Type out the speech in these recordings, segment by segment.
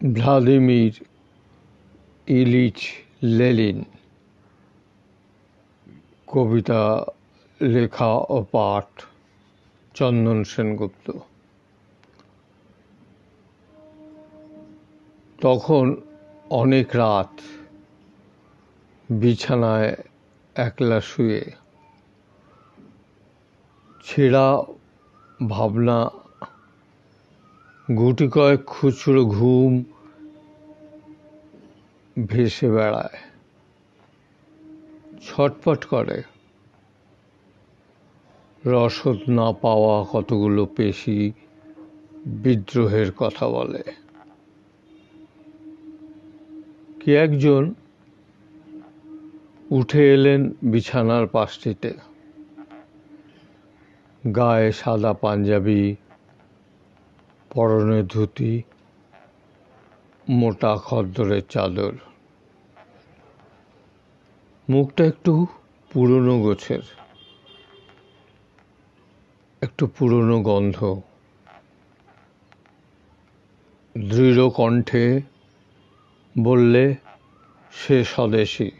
Vladimir Ilyich Lenin. কবিতা লেখা ও পাঠ চন্দন সেনগুপ্ত। তখন অনেক রাত, বিছানায় একলা শুয়ে, ছেঁড়া ভাবনা, গুটি কয়েক খুচরো ঘুম ভেসে বেড়ায়, ছটফট করে। রসদ না পাওয়া কতগুলো পেশি বিদ্রোহের কথা বলে। কে একজন উঠে এলেন বিছানার পাশটিতে। গায়ে সাদা পাঞ্জাবি, পরনে ধুতি, মোটা খদ্দরের চাদর। মুখটা একটু পুরনো গোছের, একটু পুরনো গন্ধ। দৃঢ় কণ্ঠে বললে, সে স্বদেশী।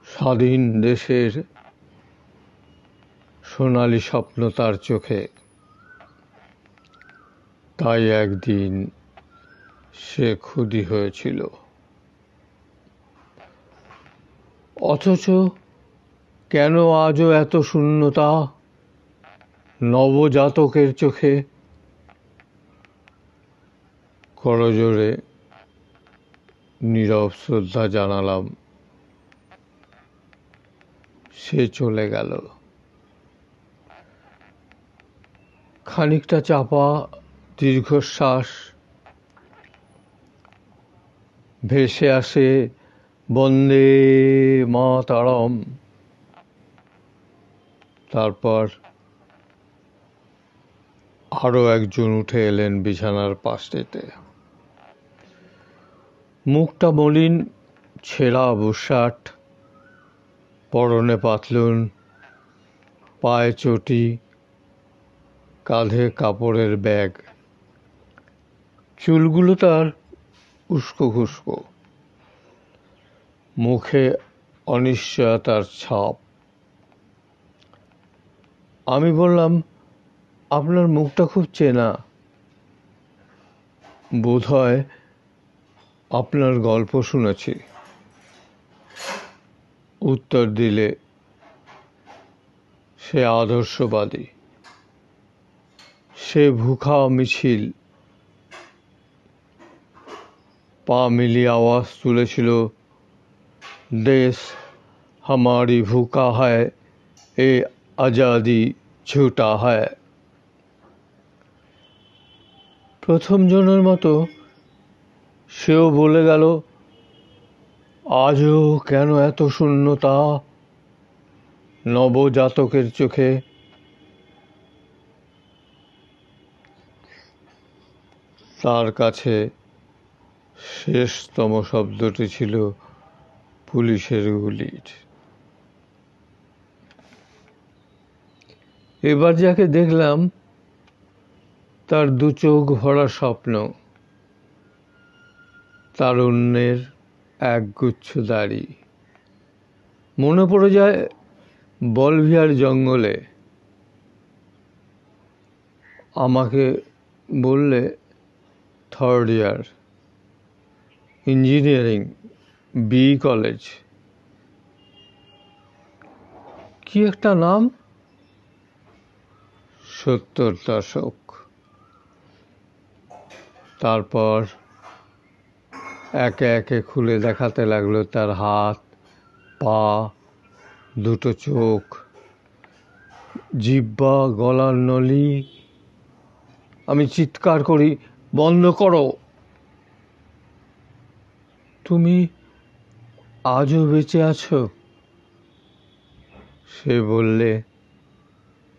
স্বাধীন দেশের সোনালি স্বপ্ন তার চোখে। তাই একদিন সে খুদি হয়েছিল। অথচ কেন আজও এত শূন্যতা নবজাতকের চোখে? করজোড়ে নীরব শ্রদ্ধা জানালাম। সে চলে গেল। খানিকটা চাপা দীর্ঘশ্বাস, ভেসে আসে বন্দে মাতরম। তারপর আরো একজন উঠে এলেন বিছানার পাশটিতে। মুখটা মলিন, ছেঁড়া বুশার্ট, পরনে পাতলুন, পায়ে চটি, কাঁধে কাপড়ের ব্যাগ। চুলগুলো তার উস্কো খুস্কো, মুখে অনিশ্চয়তার ছাপ। আমি বললাম, আপনার মুখটা খুব চেনা, বোধহয় আপনার গল্প শুনেছি। উত্তর দিলে, সে আদর্শবাদী, সে ভুখা মিছিল। পা মিলিয়ে আওয়াজ তুলেছিল, দেশ হামারি ভুখা হ্যায়, এ আজাদি ঝুটা হ্যায়। প্রথম জনের মতো সেও বলে গেল, আজও কেন এত শূন্যতা নবজাতকের চোখে? তার কাছে শেষতম শব্দটি ছিল পুলিশের গুলির। এবার যাকে দেখলাম, তার দু চোখ ভরা স্বপ্ন, তারুণ্যের একগুচ্ছ দাড়ি। মনে পড়ে যায় বলভিয়ার জঙ্গলে। আমাকে বললে, third year, engineering, B college. কি একটা নাম? 70 দশক। তারপর একে একে খুলে দেখাতে লাগলো তার হাত, পা, দুটো চোখ, জিহ্বা, গলার নলি। আমি চিৎকার করি, বন্ধ করো। তুমি আজও বেঁচে আছো? সে বললে,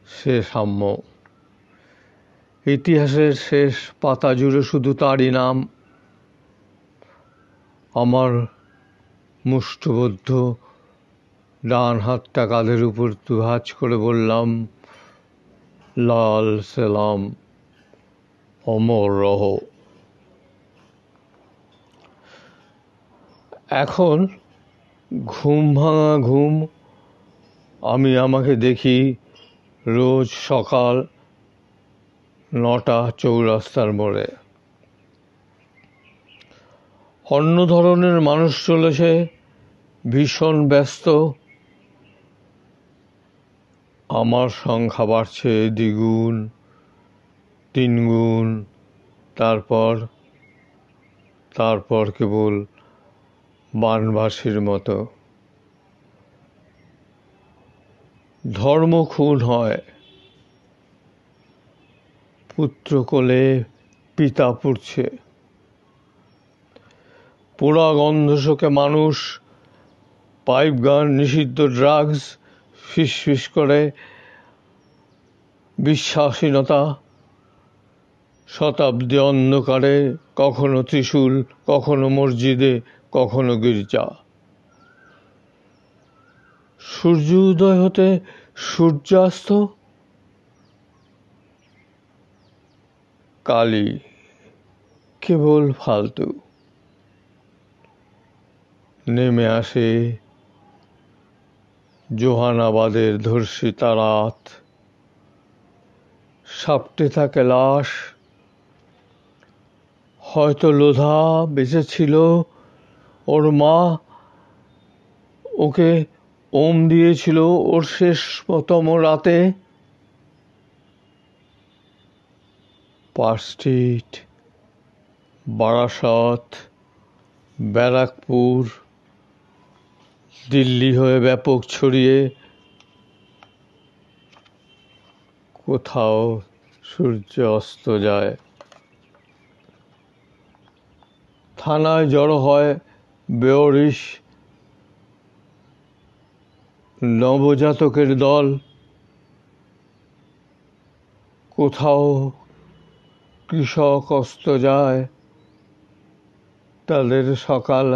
সে সাম্য। ইতিহাসের শেষ পাতা জুড়ে শুধু তারই নাম। আমার মুষ্টিবদ্ধ ডান হাতটা কাঁধের উপর দুহাজ করে বললাম, লাল সেলাম, অমর রহ। এখন ঘুম ভাঙা ঘুম আমি আমাকে দেখি রোজ সকাল 9টা চৌরাস্তার মোড়ে। অন্য ধরনের মানুষ চলেছে, ভীষণ ব্যস্ত। আমার সংখ্যা বাড়ছে দ্বিগুণ, তিনগুণ, তারপর কেবল বানবাসীর মতো। ধর্ম খুন হয়, পুত্র কোলে পিতা পুড়ছে। পোড়া গন্ধশোকে মানুষ, পাইপ গান, নিষিদ্ধ ড্রাগস, ফিসফিস করে বিশ্বাসীনতা। শতাব্দী অন্ধকারে, কখনো ত্রিশূল, কখনো মসজিদে, কখনো গির্জা। সূর্য উদয় হতে সূর্যাস্ত, কালি কেবল ফালতু। নেমে আসে জোহানাবাদের ধর্ষিতা রাত, সাপটে থাকে লাশ। হয়তো লোধা বেঁচে ছিল, ওর মা ওকে ওম দিয়েছিল ওর শেষতম রাতে। পার্ক স্ট্রিট, বারাসত, ব্যারাকপুর, দিল্লি হয়ে ব্যাপক ছড়িয়ে, কোথাও সূর্য অস্ত যায়। থানায় জড়ো হয় বেওয়ারিশ নবজাতকের দল। কোথাও কৃষক অস্ত যায়, তাদের সকাল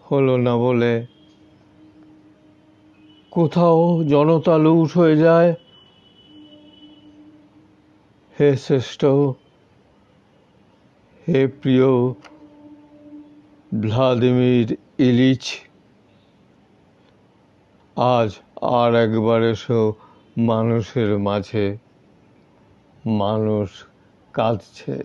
হলো না বলে। কোথাও জনতা লুঠ হয়ে যায়। হে শ্রেষ্ঠ, হে প্রিয় ভ্লাদিমির ইলিচ, আজ আর একবার এসো মানুষের মাঝে। মানুষ কাঁদছে।